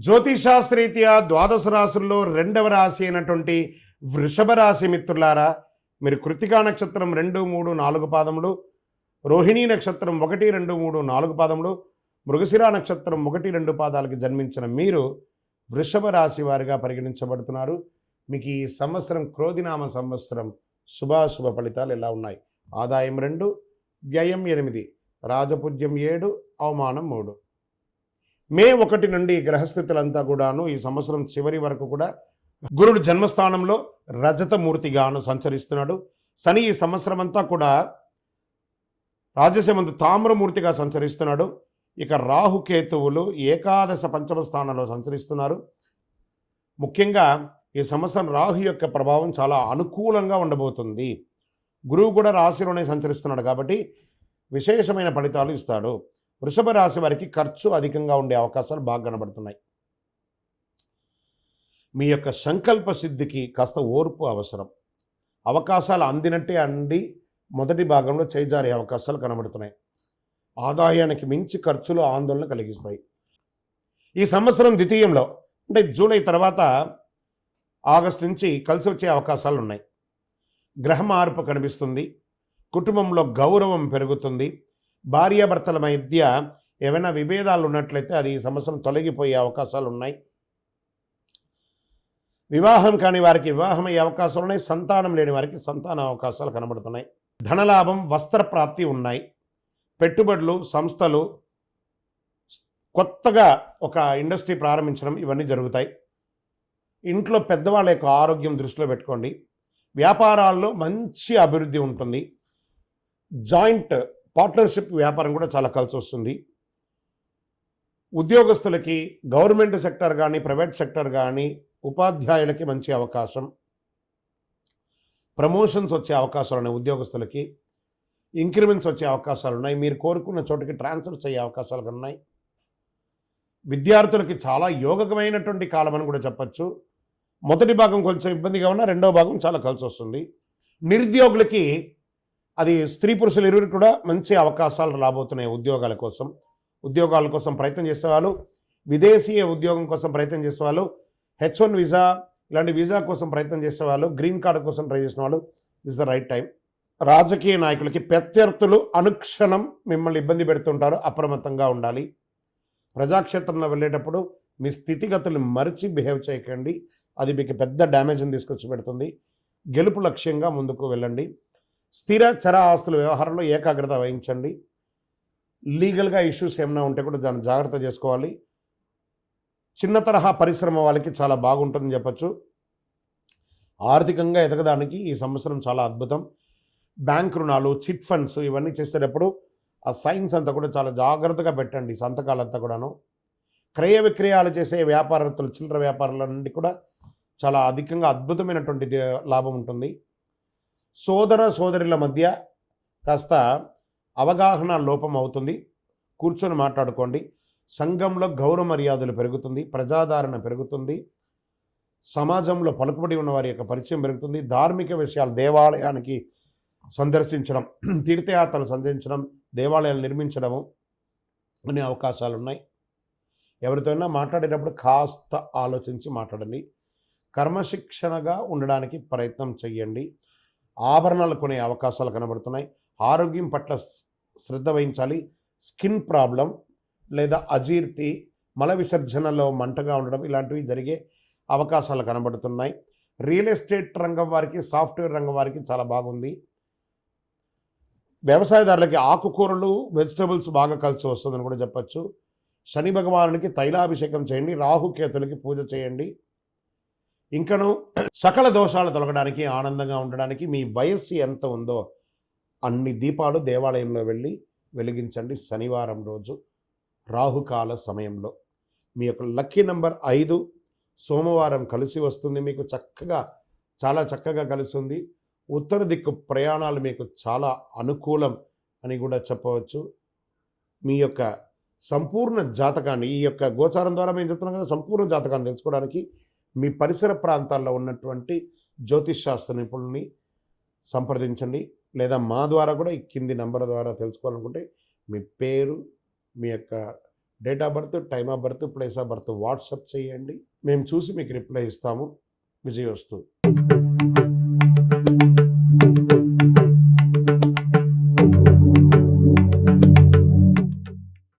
జ్యోతిషాస్త్రరీత్యా ద్వాదశ రాశుల్లో రెండవ రాశి అయినటువంటి వృషభ రాశి మిత్రులారా, మీరు కృతికా నక్షత్రం 2, 3, 4 పాదములు, రోహిణీ నక్షత్రం 1, 2, 3, 4 పాదములు, మృగశిర నక్షత్రం 1, 2 పాదాలకు జన్మించిన మీరు వృషభ రాశి వారిగా పరిగణించబడుతున్నారు. మీకు ఈ సంవత్సరం క్రోధినామ సంవత్సరం శుభాశుభ ఫలితాలు ఎలా ఉన్నాయి? ఆదాయం 2, వ్యయం 8, రాజపూజ్యం 7, అవమానం 3. మే 1 నుండి గ్రహస్థితులంతా కూడాను ఈ సంవత్సరం చివరి వరకు కూడా గురుడు జన్మస్థానంలో రజతమూర్తిగాను సంచరిస్తున్నాడు. శని ఈ సంవత్సరం అంతా కూడా రాజసమందు తామ్రమూర్తిగా సంచరిస్తున్నాడు. ఇక రాహుకేతువులు ఏకాదశ పంచమ స్థానంలో సంచరిస్తున్నారు. ముఖ్యంగా ఈ సంవత్సరం రాహు యొక్క ప్రభావం చాలా అనుకూలంగా ఉండబోతుంది. గురువు కూడా రాశిలోనే సంచరిస్తున్నాడు కాబట్టి విశేషమైన ఫలితాలు ఇస్తాడు. వృషభ రాశి వారికి ఖర్చు అధికంగా ఉండే అవకాశాలు బాగా కనబడుతున్నాయి. మీ యొక్క సంకల్ప సిద్ధికి కాస్త ఓర్పు అవసరం. అవకాశాలు అందినట్టే అంది మొదటి భాగంలో చేజారే అవకాశాలు కనబడుతున్నాయి. ఆదాయానికి మించి ఖర్చులు ఆందోళన కలిగిస్తాయి. ఈ సంవత్సరం ద్వితీయంలో అంటే జూలై తర్వాత ఆగస్టు నుంచి కలిసి వచ్చే అవకాశాలు ఉన్నాయి. గ్రహ మార్పు కనిపిస్తుంది. కుటుంబంలో గౌరవం పెరుగుతుంది. భార్యాభర్తల మధ్య ఏమైనా విభేదాలు ఉన్నట్లయితే అది ఈ సంవత్సరం తొలగిపోయే అవకాశాలు ఉన్నాయి. వివాహం కాని వారికి వివాహమయ్యే అవకాశాలు ఉన్నాయి. సంతానం లేని వారికి సంతాన అవకాశాలు కనబడుతున్నాయి. ధనలాభం, వస్త్ర ప్రాప్తి ఉన్నాయి. పెట్టుబడులు, సంస్థలు, కొత్తగా ఒక ఇండస్ట్రీ ప్రారంభించడం ఇవన్నీ జరుగుతాయి. ఇంట్లో పెద్దవాళ్ళ యొక్క ఆరోగ్యం దృష్టిలో పెట్టుకోండి. వ్యాపారాల్లో మంచి అభివృద్ధి ఉంటుంది. జాయింట్ పార్ట్నర్షిప్ వ్యాపారం కూడా చాలా కలిసి వస్తుంది. ఉద్యోగస్తులకి గవర్నమెంట్ సెక్టర్ కానీ ప్రైవేట్ సెక్టర్ కానీ ఉపాధ్యాయులకి మంచి అవకాశం. ప్రమోషన్స్ వచ్చే అవకాశాలు ఉన్నాయి. ఉద్యోగస్తులకి ఇంక్రిమెంట్స్ వచ్చే అవకాశాలు ఉన్నాయి. మీరు కోరుకున్న చోటుకి ట్రాన్స్ఫర్స్ అయ్యే అవకాశాలు ఉన్నాయి. విద్యార్థులకి చాలా యోగకమైనటువంటి కాలం అని కూడా చెప్పచ్చు. మొదటి భాగం కొంచెం ఇబ్బందిగా ఉన్నా రెండవ భాగం చాలా కలిసి వస్తుంది. నిరుద్యోగులకి అది స్త్రీ పురుషులు ఇరువురికి కూడా మంచి అవకాశాలు రాబోతున్నాయి. ఉద్యోగాల కోసం ప్రయత్నం చేసేవాళ్ళు, విదేశీయ ఉద్యోగం కోసం ప్రయత్నం చేసేవాళ్ళు, H1 వీసా ఇలాంటి వీసా కోసం ప్రయత్నం చేసేవాళ్ళు, గ్రీన్ కార్డు కోసం ట్రై చేసిన వాళ్ళు, దిస్ ద రైట్ టైం. రాజకీయ నాయకులకి ప్రత్యర్థులు అనుక్షణం మిమ్మల్ని ఇబ్బంది పెడుతుంటారు, అప్రమత్తంగా ఉండాలి. ప్రజాక్షేత్రంలో వెళ్ళేటప్పుడు మీ స్థితిగతులు మరిచి బిహేవ్ చేయకండి, అది మీకు పెద్ద డ్యామేజ్ని తీసుకొచ్చి పెడుతుంది. గెలుపు లక్ష్యంగా ముందుకు వెళ్ళండి. స్థిర చర ఆస్తుల వ్యవహారంలో ఏకాగ్రత వహించండి. లీగల్గా ఇష్యూస్ ఏమైనా ఉంటే కూడా దాన్ని జాగ్రత్త చేసుకోవాలి. చిన్న తరహా పరిశ్రమ వాళ్ళకి చాలా బాగుంటుందని చెప్పచ్చు. ఆర్థికంగా ఎదగడానికి ఈ సంవత్సరం చాలా అద్భుతం. బ్యాంక్ రుణాలు, చిట్ ఫండ్స్ ఇవన్నీ చేసేటప్పుడు ఆ సైన్స్ అంతా కూడా చాలా జాగ్రత్తగా పెట్టండి. సంతకాలంతా కూడాను. క్రయ విక్రయాలు చేసే వ్యాపారస్తులు, చిల్లర వ్యాపారాల నుండి కూడా చాలా అధికంగా అద్భుతమైనటువంటి లాభం ఉంటుంది. సోదర సోదరుల మధ్య కాస్త అవగాహన లోపం అవుతుంది. కూర్చొని మాట్లాడుకోండి. సంఘంలో గౌరవ మర్యాదలు పెరుగుతుంది. ప్రజాదరణ పెరుగుతుంది. సమాజంలో పలుకుబడి ఉన్న వారి యొక్క పరిచయం పెరుగుతుంది. ధార్మిక విషయాలు, దేవాలయానికి సందర్శించడం, తీర్థయాత్రలు సందర్శించడం, దేవాలయాలు నిర్మించడము అనే అవకాశాలు ఉన్నాయి. ఎవరితోనైనా మాట్లాడేటప్పుడు కాస్త ఆలోచించి మాట్లాడండి. క్రమశిక్షణగా ఉండడానికి ప్రయత్నం చేయండి. ఆభరణాలు కొనే అవకాశాలు కనబడుతున్నాయి. ఆరోగ్యం పట్ల శ్రద్ధ వహించాలి. స్కిన్ ప్రాబ్లం లేదా అజీర్తి, మల విసర్జనలో మంటగా ఉండడం ఇలాంటివి జరిగే అవకాశాలు కనబడుతున్నాయి. రియల్ ఎస్టేట్ రంగం వారికి, సాఫ్ట్వేర్ రంగం వారికి చాలా బాగుంది. వ్యవసాయదారులకి ఆకుకూరలు, వెజిటబుల్స్ బాగా కలిసి వస్తుందని కూడా చెప్పచ్చు. శని భగవానునికి తైలాభిషేకం చేయండి. రాహుకేతులకి పూజ చేయండి. ఇంకను సకల దోషాలు తొలగడానికి, ఆనందంగా ఉండడానికి మీ వయస్సు ఎంత ఉందో అన్ని దీపాలు దేవాలయంలో వెళ్ళి వెలిగించండి. శనివారం రోజు రాహుకాల సమయంలో మీ యొక్క లక్కీ నెంబర్ 5. సోమవారం కలిసి వస్తుంది. మీకు చాలా చక్కగా కలిసి ఉంది. ఉత్తర దిక్కు ప్రయాణాలు మీకు చాలా అనుకూలం అని కూడా చెప్పవచ్చు. మీ యొక్క సంపూర్ణ జాతకాన్ని, ఈ యొక్క గోచారం ద్వారా మేము చెప్తున్నాం కదా, సంపూర్ణ జాతకాన్ని తెలుసుకోవడానికి మీ పరిసర ప్రాంతాల్లో ఉన్నటువంటి జ్యోతిష్ శాస్త్ర నిపుణుల్ని సంప్రదించండి. లేదా మా ద్వారా కూడా ఈ కింది నంబర్ ద్వారా తెలుసుకోవాలనుకుంటే మీ పేరు, మీ యొక్క date of birth, time of birth, place of birth WhatsApp చేయండి. మేము చూసి మీకు రిప్లై ఇస్తాము. విజయోస్తు.